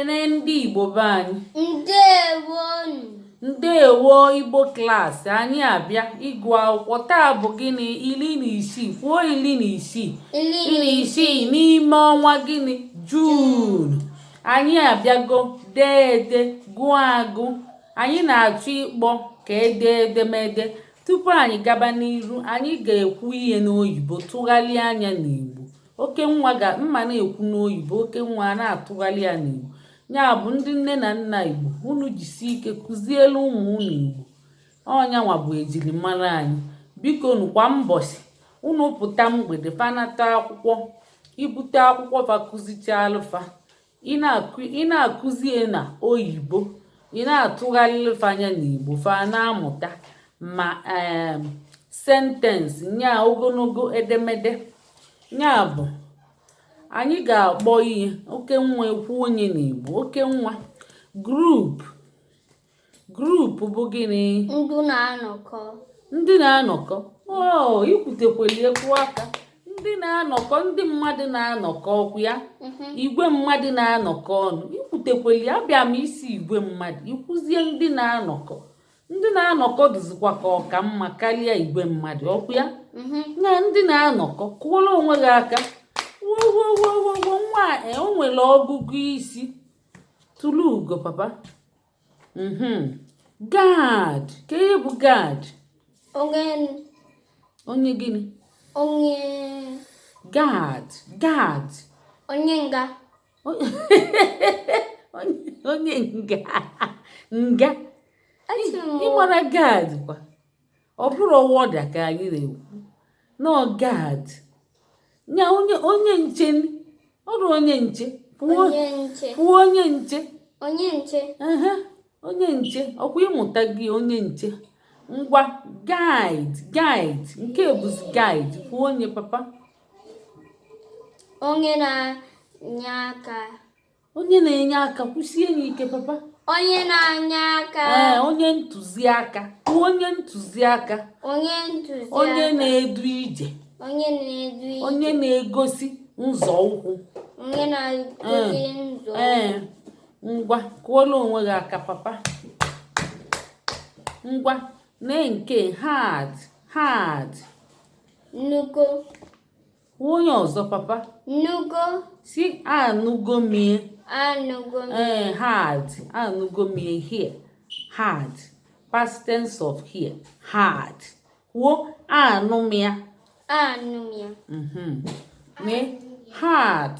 Ndị Igbo be anyị, ndewo Igbo klaasị anyị abịa ịgụ akwụkwọ. Taa bụ gịnị? 16 kwuo 16 n'ime ọnwa gịnị? Juun. Anyị abịago dee ede gụọ agụ. Anyị na-achọ ịkpọ ka ede edemede. Tupu anyị gaba n'iru, anyị ga-ekwu ihe n'oyibo tụgharịa anya n'Igbo. Oke nwa mma na-ekwu n'oyibo, oke nwa na-atụgharị ya n'Igbo. Ya bụ ndị nne na nna Igbo, unu jisie ike kụzielu ụmụ unu Igbo. Ọnyanwa bụ ejirimara anyị. Biko nu kwa mbọsị unu pụta mgbede fanata akwụkwọ, ibute akwụkwọ fa kụzichalụfa. Ị na-akụzie na oyibo, ị na-atụgharịlụfa anya n'Igbo, fa na-amụta ma sentensị nya ogologo edemede. Ya bụ anyị ga-akpọ ihe oke nwa ekwu onye n'Igbo. Oke nwa group bụ gịnị? Ndị na-anọkọ. Ikwutekweli ekwu aka. Ndị na-anọkọ, ndị mmadụ na-anọkọ ọkụ ya. Igwe mmadụ na-anọkọ ọnụ. Ikwutekweli abịa m isi igwe mmadụ, ikwuzie ndị na-anọkọ. Ndị na-anọkọ dịzikwa ka ọka mma karịa igwe mmadụ ọkụ ya. Na ndị na-anọkọ kụọrọ onwe gị aka. Nwa o nwere ọgụgụ isi. Tụlụ ugo papa. Gad. Ka ihe bụ gad? Onye gịnị? Gad. Onye nga. Onye nga. Nga. Ịgbara gad kwa. Ọ bụrụ wọda ka anyị na-ekwu. No gad. Nya onye nche. Ọrụ onye nche. Pụọ onye nche. Onye nche. Ọkwa ịmụta gị onye nche. Ngwa guide. Nke bụzi guide. Pụọ onye papa. Onye na-enye aka. Onye na-enye aka. Kwụsie ya ike papa. Onye na-enye aka. Onye ntụziaka. Pụọ onye ntụziaka. Onye na-edu ije. Onye na-egosi nzọụkwụ. Onye na-egosi nzọụkwụ. Ngwa kụọla onwe gị aka papa. Ngwa nee nke hard. Nnukwu. Onye ọzọ papa. Nnukwu. Si anụgo mie. Hard. Anụgo mie here. Hard. Past tense of here. Hard. Kwuo anụmịa. Mee hard.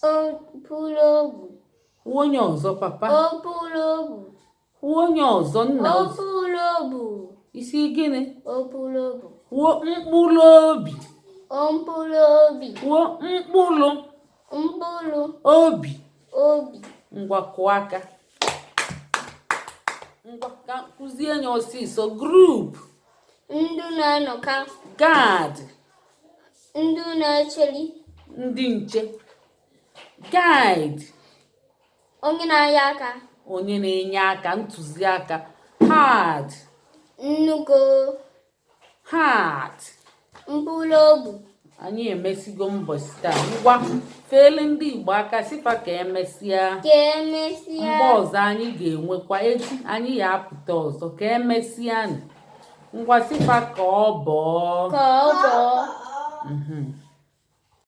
Opulobu. Onye ọzọ papa. Opulobu. Onye ọzọ nna. Opulobu. Isi gịnị? Opulobu. Kwuo mkpụrụ obi. Kwuo mkpụrụ. Obi. Ngwa kụọ aka. Ngwa ka kụzie anya ọsịsọ. Group. Ndị na-anọka. Guard. Ndị na-echeli. Ndị nche. Guide. Onye na-enye aka. Onye na-enye aka, ntụziaka. Hard. Nnukwu. Hard. Mkpụrụ obi. Anyị emesigo mbọsị taa. Ngwa feele ndị Igbo aka sịfa ka emesịa. Mgbe ọzọ anyị ga-enwekwa echi anyị ya apụta ọzọ ka emesịa. Ngwa sịfa ka ọ bọọ.